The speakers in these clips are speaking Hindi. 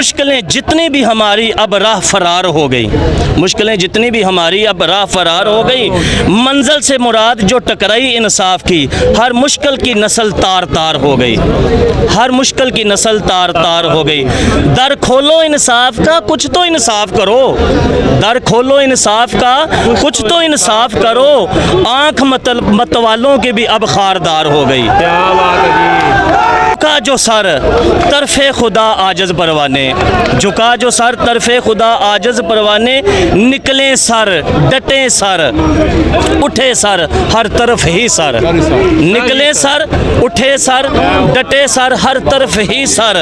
मुश्किलें जितनी भी हमारी अब राह फरार हो गई, मुश्किलें जितनी भी हमारी अब राह फरार हो गई। मंजिल से मुराद जो टकराई इंसाफ की, हर मुश्किल की नस्ल तार तार हो गई, हर मुश्किल की नस्ल तार तार हो गई। दर खोलो इंसाफ का, कुछ तो इंसाफ करो, दर खोलो इंसाफ का, कुछ तो इंसाफ करो। आँख मतवालों के भी अब खारदार हो गई। क्या बात है जी। झुका जो सर तरफे खुदा आजज परवाने, झुका जो सर तरफे खुदा आजज परवाने। निकले सर डटे सर उठे सर, हर तरफ ही सर। निकले सर उठे सर डटे सर, हर तरफ ही सर।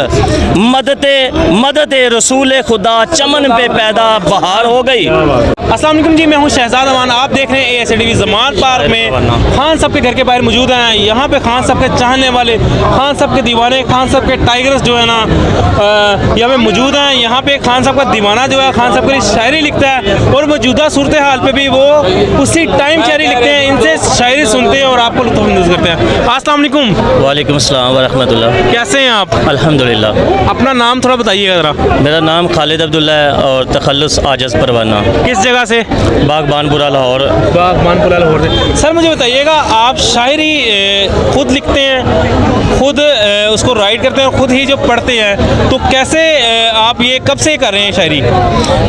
मददे रसूल खुदा चमन पे पैदा बहार हो गई। अस्सलाम वालेकुम जी, मैं हूं शहजाद अमान। आप देख रहे हैं ASATV ज़मान पार्क में खान साहब के घर के बाहर मौजूद हैं। यहाँ पे खान साहब के चाहने वाले, खान साहब के दीवाने, खान साहब के टाइगर्स जो है ना यहाँ पे मौजूद हैं। यहाँ पे खान साहब का दीवाना जो है खान साहब के लिए शायरी लिखता है और मौजूदा सूरत हाल पे भी वो उसी टाइम शायरी लिखते हैं। इनसे शायरी सुनते हैं और आपको लुत्फ़अंदोज़ करते हैं। अस्सलाम वालेकुम। वालेकुम अस्सलाम व रहमतुल्लाह। कैसे हैं आप? अल्हम्दुलिल्लाह। अपना नाम थोड़ा बताइएगा ज़रा। मेरा नाम खालिद अब्दुल्ला है और तखल्लुस आजज परवाना। किस जगह से? बागबानपुरा लाहौर। बागबानपुरा लाहौर से। सर मुझे बताइएगा, आप शायरी खुद लिखते हैं, खुद उसको राइट करते हैं और खुद ही जो पढ़ते हैं, तो कैसे आप ये कब से कर रहे हैं शायरी?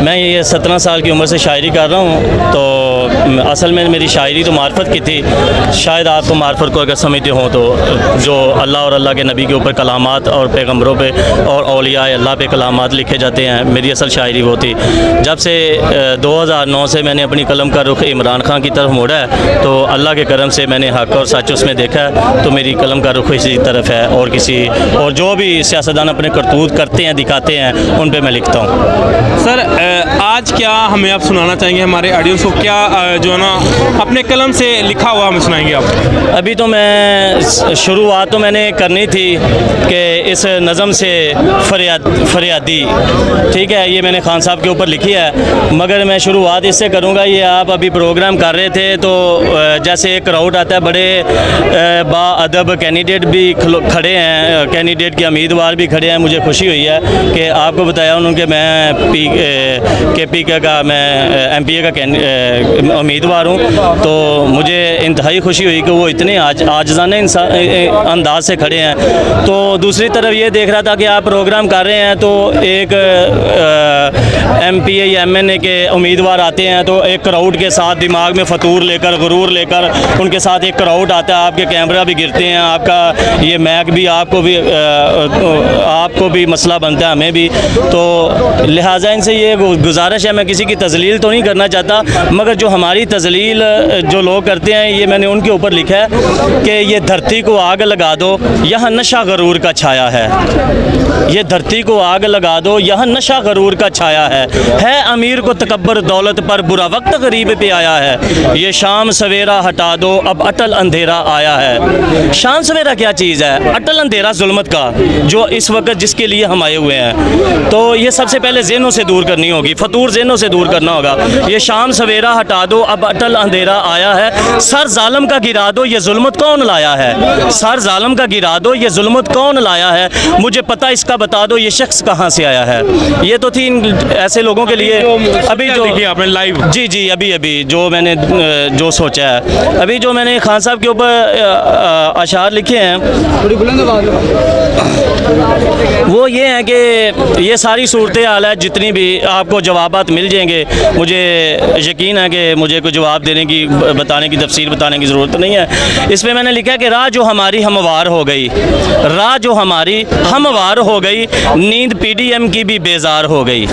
मैं ये 17 साल की उम्र से शायरी कर रहा हूँ। तो असल में मेरी शायरी तो मार्फत की थी। शायद आपको मार्फत को अगर समझते हो तो जो अल्लाह और अल्लाह के नबी के ऊपर कलामात और पैगम्बरों पे और औलिया अल्लाह पे कलामात लिखे जाते हैं, मेरी असल शायरी वो थी। जब से 2009 से मैंने अपनी कलम का रुख इमरान खान की तरफ मोड़ा है, तो अल्लाह के करम से मैंने हक़ और सच उसमें देखा है, तो मेरी कलम का रुख इसी तरफ है। और जो भी सियासतदान अपने करतूत करते हैं, दिखाते हैं, उन पे मैं लिखता हूँ। सर आज क्या हमें आप सुनाना चाहेंगे हमारे ऑडियंस को? क्या जो है ना अपने कलम से लिखा हुआ हमें सुनाएंगे आप? अभी तो मैं शुरुआत तो मैंने करनी थी कि इस नज़म से फरियादी, ठीक है, ये मैंने खान साहब के ऊपर लिखी है, मगर मैं शुरुआत इससे करूँगा। ये आप अभी प्रोग्राम कर रहे थे तो जैसे एक क्राउड आता है, बड़े बाअदब कैंडिडेट भी खड़े हैं, कैंडिडेट के उम्मीदवार भी खड़े हैं। मुझे खुशी हुई है कि आपको बताया उन्होंने कि मैं KP का मैं MPA का उम्मीदवार हूँ, तो मुझे इंतहाई खुशी हुई कि वो इतने आजिज़ाने अंदाज से खड़े हैं। तो दूसरी तरफ ये देख रहा था कि आप प्रोग्राम कर रहे हैं तो एक MPA या MNA के उम्मीदवार आते हैं, तो एक क्राउड के साथ दिमाग में फतूर लेकर, गुरूर लेकर उनके साथ एक क्राउड आता है, आपके कैमरा भी गिरते हैं, आपका ये मैक भी आपको भी मसला बनता है, हमें भी। तो लिहाजा इनसे ये गुजारिश है, मैं किसी की तजलील तो नहीं करना चाहता, मगर जो हमारी तजलील जो लोग करते हैं, ये मैंने उनके ऊपर लिखा है कि ये धरती को आग लगा दो, यहाँ नशा गरूर का छाया है। ये धरती को आग लगा दो, यहाँ नशा गरूर का छाया है अमीर को तकब्बर दौलत पर बुरा वक्त गरीब पे आया है। ये शाम सवेरा हटा दो, अब अटल अंधेरा आया है। शाम सवेरा क्या चीज़ है? अटल अंधेरा जुल्मत का, जो इस वक्त जिसके लिए हम आए हुए हैं। तो ये सबसे पहले ज़हनों से दूर करनी होगी, फतूर ज़हनों से दूर करना होगा। ये शाम सवेरा हटा दो, अब अटल अंधेरा आया है। सर जालिम का गिरा दो, ये जुल्मत कौन लाया है? सर जालिम का गिरा दो, ये जुल्मत कौन लाया है? मुझे पता इसका बता दो, ये शख्स कहाँ से आया है? ये तो थी ऐसे लोगों के लिए अभी जो आपने लाइव जी अभी जो मैंने जो सोचा है, अभी जो मैंने खान साहब के ऊपर अशार लिखे हैं, वो ये हैं कि ये सारी सूरत हाल है, जितनी भी आपको जवाबात मिल जाएंगे। मुझे यकीन है कि मुझे कोई जवाब देने की, बताने की, तफसीर बताने की ज़रूरत नहीं है। इसमें मैंने लिखा है कि राह जो हमारी हमवार हो गई, राह जो हमारी हमवार हो गई, नींद PDM की भी बेजार हो गई।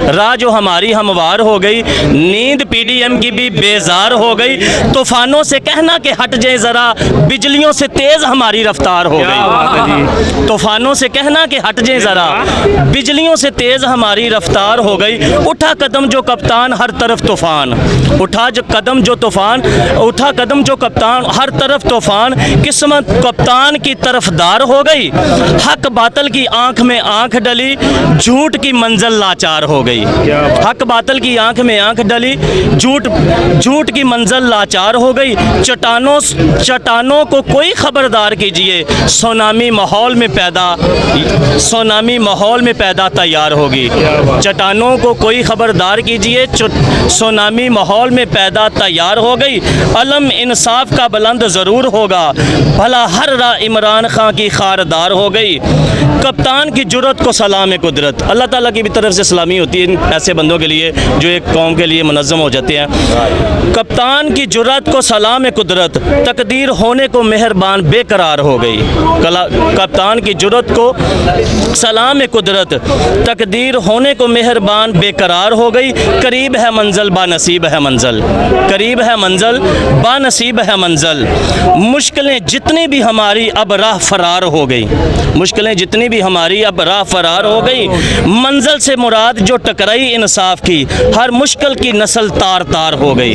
राह जो हमारी हमवार हो गई, नींद PDM की भी बेजार हो गई। तूफानों से कहना कि हट जाए ज़रा, बिजलियों से तेज़ हमारी रफ्तार हो गई। तूफानों से कहना कि हट जाए ज़रा, बिजलियों से तेज़ हमारी रफ्तार हो गई। उठा कदम जो कप्तान, हर तरफ तूफ़ान, उठा जो कदम जो तूफ़ान, उठा कदम जो कप्तान, हर तरफ तूफ़ान। किस्मत कप्तान की तरफदार हो गई, हक बातल की आंख में आंख डली, झूठ की मंजिल लाचार हो गई। हक बातल की आंख आंख में आंख डली, झूठ की मंजिल लाचार हो गई। चट्टानों को कोई खबरदार कीजिए, सुनामी माहौल में पैदा तैयार होगी। चट्टानों को कोई खबरदार कीजिए, सुनामी माहौल में पैदा तैयार हो गई। अलम इंसाफ का बुलंद ज़रूर होगा, भला हर राह इमरान खां की खारदार हो गई। कप्तान की जुर्रत को सलाम कुदरत। अल्लाह ताला की भी तरफ से सलामी होती है इन ऐसे बंदों के लिए जो एक कौम के लिए मुनज़्ज़म हो जाते हैं। कप्तान की जुर्रत को सलाम कुदरत, तकदीर होने को मेहरबान बेकरार हो गई। कप्तान की जुर्रत को सलाम कुदरत, तकदीर होने को मेहरबान बेकरार हो गई। करीब है मंजिल बानसीब है मंजिल, करीब है मंजिल बानसीब है मंजिल। मुश्किलें जितनी भी हमारी अब राह फरार हो गई, मुश्किलें जितनी भी हमारी अब राह फरार हो गई। मंजिल से मुराद जो टकराई इंसाफ की, हर मुश्किल की नस्ल तार तार हो गई,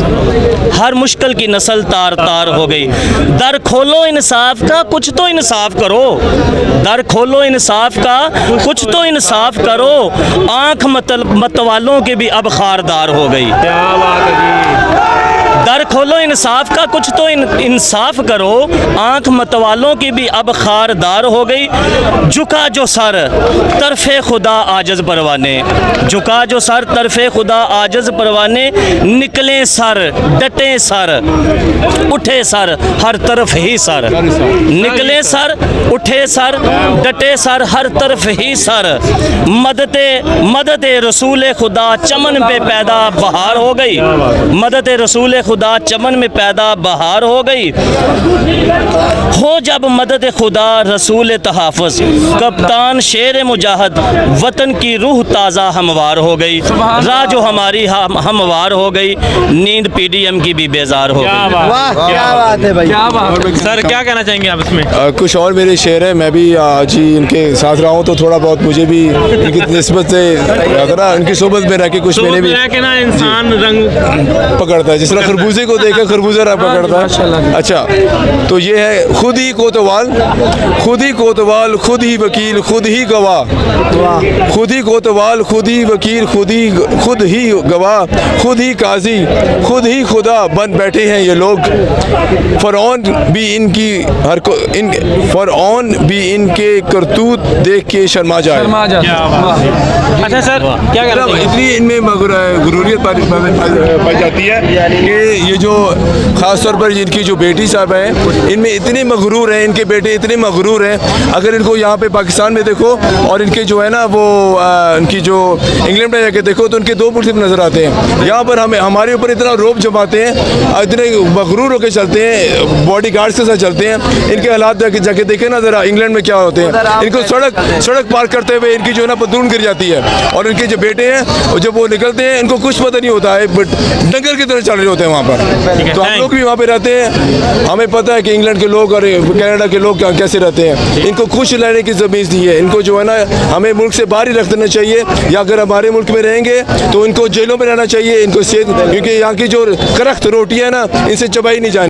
हर मुश्किल की नस्ल तार तार हो गई। दर खोलो इंसाफ का, कुछ तो इंसाफ करो। दर खोलो इंसाफ का, कुछ तो इंसाफ करो। आंख मतवालों के भी अब खारदार हो गई। क्या बात है जी। दर खोलो इंसाफ का, कुछ तो इंसाफ करो। आंख मतवालों की भी अब खारदार हो गई। झुका जो सर तरफे खुदा आजज परवाने, झुका जो सर तरफे खुदा आजज परवाने। निकले सर डटे सर उठे सर, हर तरफ ही सर। निकले सर उठे सर डटे सर, हर तरफ ही सर। मदद रसूल खुदा चमन पे पैदा बहार हो गई। मदद रसूल खुदा चमन में पैदा बहार हो गई। हो जब मदद खुदा रसूल तहाफ़ुज़, कप्तान शेर मुजाहिद वतन की रूह ताज़ा हमवार हो गई। राह जो हमारी हमवार हो गई, नींद PDM की भी बेजार हो गई। वाह क्या बात है भाई, क्या बात है। सर क्या कहना चाहेंगे आप इसमें? कुछ और मेरे शेर हैं, मैं भी जी इनके साथ रहा हूँ तो थोड़ा बहुत मुझे भी इनकी निस्बत से ना इनकी सोबत में रह के कुछ मैंने भी के ना इंसान रंग पकड़ता है, जिस तरह खरबूजे को देखकर खरबूजा रहा पकड़ता है। अच्छा, तो ये है खुद ही कोतवाल, खुद ही कोतवाल, खुद ही वकील, खुद ही गवाह। खुद ही कोतवाल, खुद ही वकील, खुद ही गवाह, खुद ही काजी, खुद ही खुदा बन बैठे हैं ये लोग। फ़िरऔन भी इनकी फ़िरऔन भी इनके करतूत देख के शर्मा जाए। अच्छा सर क्या कहना चाहेंगे? इतनी इनमें गुरूरियत पाई जाती है कि ये जो ख़ास तौर पर इनकी जो बेटी साहब हैं, इनमें इतने मगरूर हैं, इनके बेटे इतने मगरूर हैं। अगर इनको यहाँ पे पाकिस्तान में देखो और इनके जो है ना वो इनकी जो इंग्लैंड में जाके देखो तो उनके दो मुल्क नज़र आते हैं। यहाँ पर हमारे ऊपर इतना रोब जमाते हैं, इतने मगरूर होकर चलते हैं, बॉडी गार्ड्स के साथ चलते हैं। इनके हालात जाके देखे ना ज़रा इंग्लैंड में क्या होते हैं। इनको सड़क पार करते हुए इनकी जो है ना पतलून गिर जाती है, और इनके जो बेटे हैं जब वो निकलते हैं इनको कुछ पता नहीं होता है, बट डंगर की तरह चल रहे होते हैं वहाँ पर। तो हम लोग भी वहाँ पे रहते हैं, हमें पता है कि इंग्लैंड के लोग और कनाडा के लोग कैसे रहते हैं। इनको खुश रहने की ज़मीन नहीं है, इनको जो है ना हमें मुल्क से बाहर ही रख देना चाहिए, या अगर हमारे मुल्क में रहेंगे तो इनको जेलों में रहना चाहिए। इनको सेहत, क्योंकि यहाँ की जो करख्त रोटी है ना इनसे चबाई नहीं जानी।